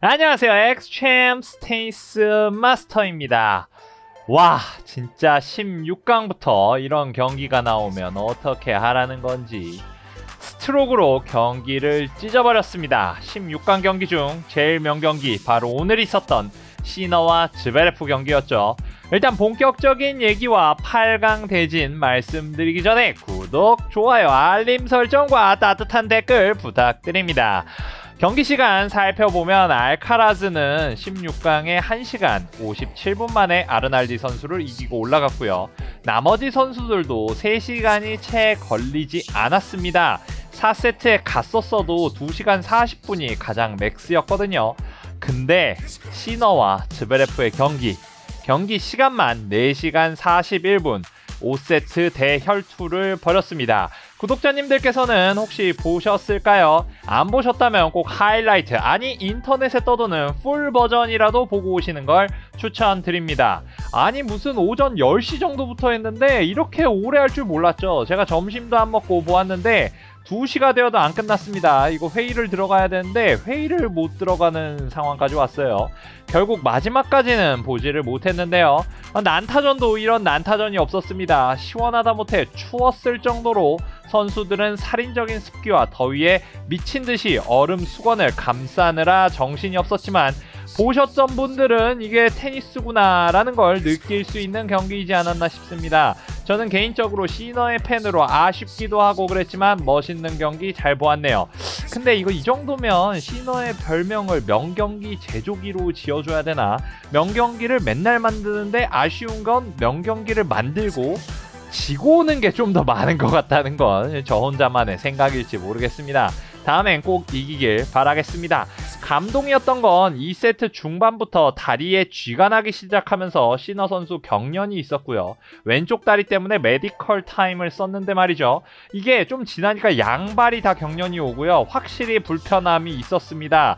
안녕하세요. 엑스챔스 테니스 마스터입니다. 와, 진짜 16강부터 이런 경기가 나오면 어떻게 하라는 건지 스트로크로 경기를 찢어버렸습니다. 16강 경기 중 제일 명경기 바로 오늘 있었던 시너와 즈베레프 경기였죠. 일단 본격적인 얘기와 8강 대진 말씀드리기 전에 구독, 좋아요, 알림 설정과 따뜻한 댓글 부탁드립니다. 경기 시간 살펴보면 알카라즈는 16강에 1시간 57분 만에 아르날디 선수를 이기고 올라갔고요. 나머지 선수들도 3시간이 채 걸리지 않았습니다. 4세트에 갔었어도 2시간 40분이 가장 맥스였거든요. 근데 시너와 즈베레프의 경기 시간만 4시간 41분 5세트 대혈투를 벌였습니다. 구독자님들께서는 혹시 보셨을까요? 안 보셨다면 꼭 하이라이트, 아니 인터넷에 떠도는 풀 버전이라도 보고 오시는 걸 추천드립니다. 아니 무슨 오전 10시 정도부터 했는데 이렇게 오래 할 줄 몰랐죠. 제가 점심도 안 먹고 보았는데 2시가 되어도 안 끝났습니다. 이거 회의를 들어가야 되는데 회의를 못 들어가는 상황까지 왔어요. 결국 마지막까지는 보지를 못했는데요. 난타전도 이런 난타전이 없었습니다. 시원하다 못해 추웠을 정도로 선수들은 살인적인 습기와 더위에 미친듯이 얼음 수건을 감싸느라 정신이 없었지만 보셨던 분들은 이게 테니스구나 라는 걸 느낄 수 있는 경기이지 않았나 싶습니다. 저는 개인적으로 시너의 팬으로 아쉽기도 하고 그랬지만 멋있는 경기 잘 보았네요. 근데 이거 이 정도면 시너의 별명을 명경기 제조기로 지어줘야 되나? 명경기를 맨날 만드는데 아쉬운 건 명경기를 만들고 지고 오는 게 좀 더 많은 것 같다는 건 저 혼자만의 생각일지 모르겠습니다. 다음엔 꼭 이기길 바라겠습니다. 감동이었던 건 2세트 중반부터 다리에 쥐가 나기 시작하면서 시너 선수 경련이 있었고요. 왼쪽 다리 때문에 메디컬 타임을 썼는데 말이죠. 이게 좀 지나니까 양발이 다 경련이 오고요. 확실히 불편함이 있었습니다.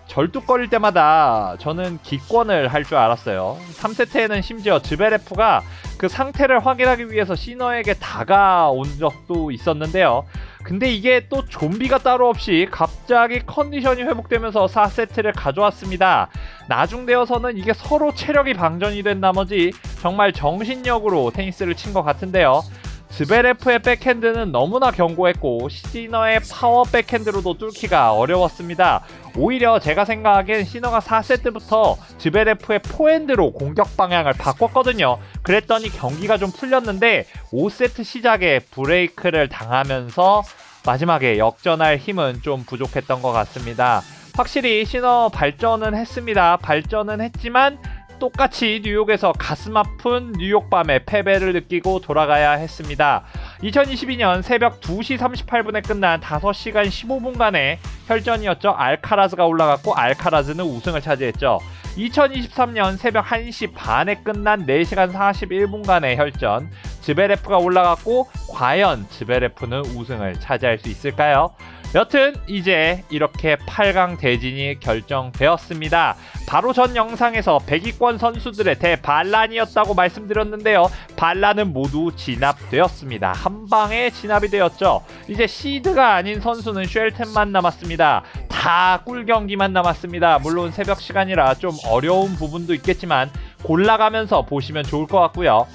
절뚝거릴 때마다 저는 기권을 할 줄 알았어요. 3세트에는 심지어 즈베레프가 그 상태를 확인하기 위해서 시너에게 다가온 적도 있었는데요. 근데 이게 또 좀비가 따로 없이 갑자기 컨디션이 회복되면서 4세트를 가져왔습니다. 나중되어서는 이게 서로 체력이 방전이 된 나머지 정말 정신력으로 테니스를 친 것 같은데요. 즈베레프의 백핸드는 너무나 견고했고 시너의 파워 백핸드로도 뚫기가 어려웠습니다. 오히려 제가 생각하기엔 시너가 4세트부터 즈베레프의 포핸드로 공격 방향을 바꿨거든요. 그랬더니 경기가 좀 풀렸는데 5세트 시작에 브레이크를 당하면서 마지막에 역전할 힘은 좀 부족했던 것 같습니다. 확실히 시너 발전은 했습니다. 발전은 했지만 똑같이 뉴욕에서 가슴 아픈 뉴욕 밤에 패배를 느끼고 돌아가야 했습니다. 2022년 새벽 2시 38분에 끝난 5시간 15분간의 혈전이었죠. 알카라즈가 올라갔고 알카라즈는 우승을 차지했죠. 2023년 새벽 1시 반에 끝난 4시간 41분간의 혈전, 즈베레프가 올라갔고 과연 즈베레프는 우승을 차지할 수 있을까요? 여튼 이제 이렇게 8강 대진이 결정되었습니다. 바로 전 영상에서 100위권 선수들의 대반란이었다고 말씀드렸는데요. 반란은 모두 진압되었습니다. 한 방에 진압이 되었죠. 이제 시드가 아닌 선수는 쉘텐만 남았습니다. 다 꿀경기만 남았습니다. 물론 새벽 시간이라 좀 어려운 부분도 있겠지만 골라가면서 보시면 좋을 것 같고요.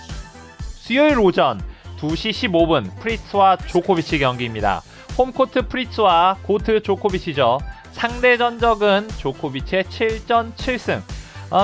수요일 오전 2시 15분 프리츠와 조코비치 경기입니다. 홈코트 프리츠와 코트 조코비치죠. 상대 전적은 조코비치의 7전 7승.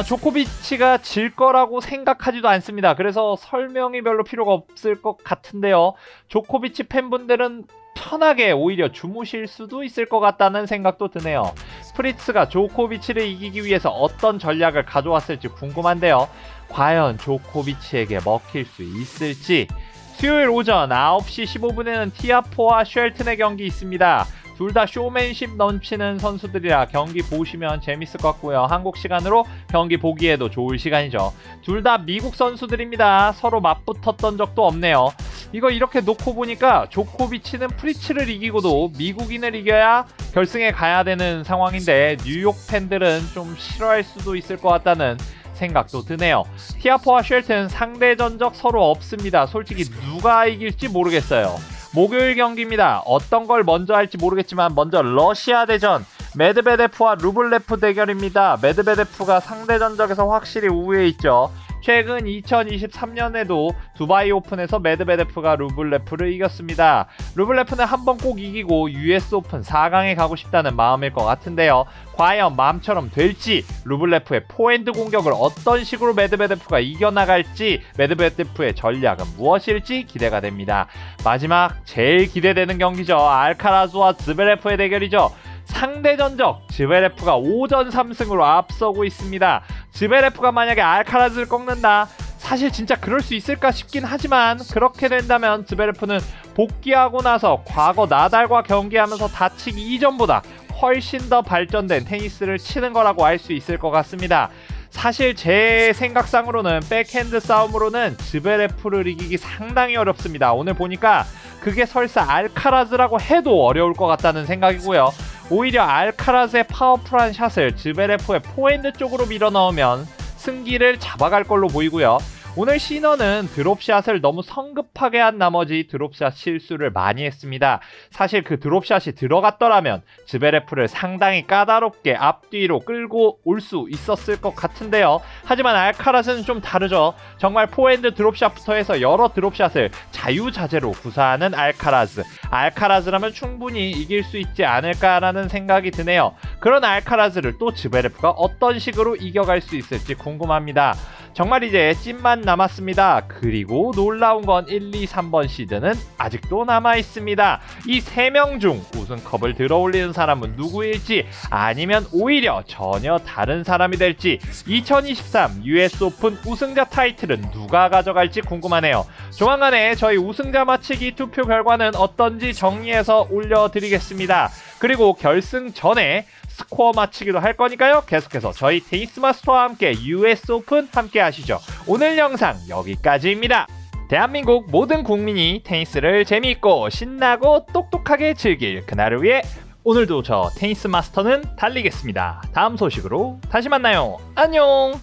조코비치가 질 거라고 생각하지도 않습니다. 그래서 설명이 별로 필요가 없을 것 같은데요. 조코비치 팬분들은 편하게 오히려 주무실 수도 있을 것 같다는 생각도 드네요. 프리츠가 조코비치를 이기기 위해서 어떤 전략을 가져왔을지 궁금한데요. 과연 조코비치에게 먹힐 수 있을지. 수요일 오전 9시 15분에는 티아포와 쉘튼의 경기 있습니다. 둘 다 쇼맨십 넘치는 선수들이라 경기 보시면 재밌을 것 같고요. 한국 시간으로 경기 보기에도 좋을 시간이죠. 둘 다 미국 선수들입니다. 서로 맞붙었던 적도 없네요. 이거 이렇게 놓고 보니까 조코비치는 프리츠를 이기고도 미국인을 이겨야 결승에 가야 되는 상황인데 뉴욕 팬들은 좀 싫어할 수도 있을 것 같다는 생각도 드네요. 티아포와 쉘튼 상대 전적 서로 없습니다. 솔직히 누가 이길지 모르겠어요. 목요일 경기입니다. 어떤 걸 먼저 할지 모르겠지만 먼저 러시아 대전 메드베데프와 루블레프 대결입니다. 메드베데프가 상대 전적에서 확실히 우위에 있죠. 최근 2023년에도 두바이 오픈에서 메드베데프가 루블레프를 이겼습니다. 루블레프는 한 번 꼭 이기고 US 오픈 4강에 가고 싶다는 마음일 것 같은데요. 과연 마음처럼 될지, 루블레프의 포핸드 공격을 어떤 식으로 메드베데프가 이겨나갈지, 메드베데프의 전략은 무엇일지 기대가 됩니다. 마지막 제일 기대되는 경기죠. 알카라즈와 즈베레프의 대결이죠. 상대 전적 즈베레프가 5전 3승으로 앞서고 있습니다. 즈베레프가 만약에 알카라즈를 꺾는다, 사실 진짜 그럴 수 있을까 싶긴 하지만, 그렇게 된다면 즈베레프는 복귀하고 나서 과거 나달과 경기하면서 다치기 이전보다 훨씬 더 발전된 테니스를 치는 거라고 알 수 있을 것 같습니다. 사실 제 생각상으로는 백핸드 싸움으로는 즈베레프를 이기기 상당히 어렵습니다. 오늘 보니까 그게 설사 알카라즈라고 해도 어려울 것 같다는 생각이고요. 오히려 알카라즈의 파워풀한 샷을 즈베레프의 포핸드 쪽으로 밀어넣으면 승기를 잡아갈 걸로 보이고요. 오늘 시너는 드롭샷을 너무 성급하게 한 나머지 드롭샷 실수를 많이 했습니다. 사실 그 드롭샷이 들어갔더라면 즈베레프를 상당히 까다롭게 앞뒤로 끌고 올 수 있었을 것 같은데요. 하지만 알카라즈는 좀 다르죠. 정말 포핸드 드롭샷부터 해서 여러 드롭샷을 자유자재로 구사하는 알카라즈. 알카라즈라면 충분히 이길 수 있지 않을까라는 생각이 드네요. 그런 알카라즈를 또 즈베레프가 어떤 식으로 이겨갈 수 있을지 궁금합니다. 정말 이제 찐만 남았습니다. 그리고 놀라운 건 1, 2, 3번 시드는 아직도 남아있습니다. 이 3명 중 우승컵을 들어올리는 사람은 누구일지, 아니면 오히려 전혀 다른 사람이 될지, 2023 US 오픈 우승자 타이틀은 누가 가져갈지 궁금하네요. 조만간에 저희 우승자 맞히기 투표 결과는 어떤지 정리해서 올려드리겠습니다. 그리고 결승 전에 스코어 맞히기도 할 거니까요. 계속해서 저희 테니스 마스터와 함께 US 오픈 함께 하시죠. 오늘 영상 여기까지입니다. 대한민국 모든 국민이 테니스를 재미있고 신나고 똑똑하게 즐길 그날을 위해 오늘도 저 테니스 마스터는 달리겠습니다. 다음 소식으로 다시 만나요. 안녕.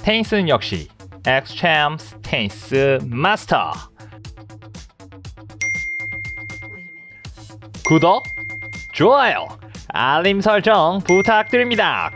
테니스는 역시 엑스챔스 테니스 마스터. 구독, 좋아요, 알림 설정 부탁드립니다.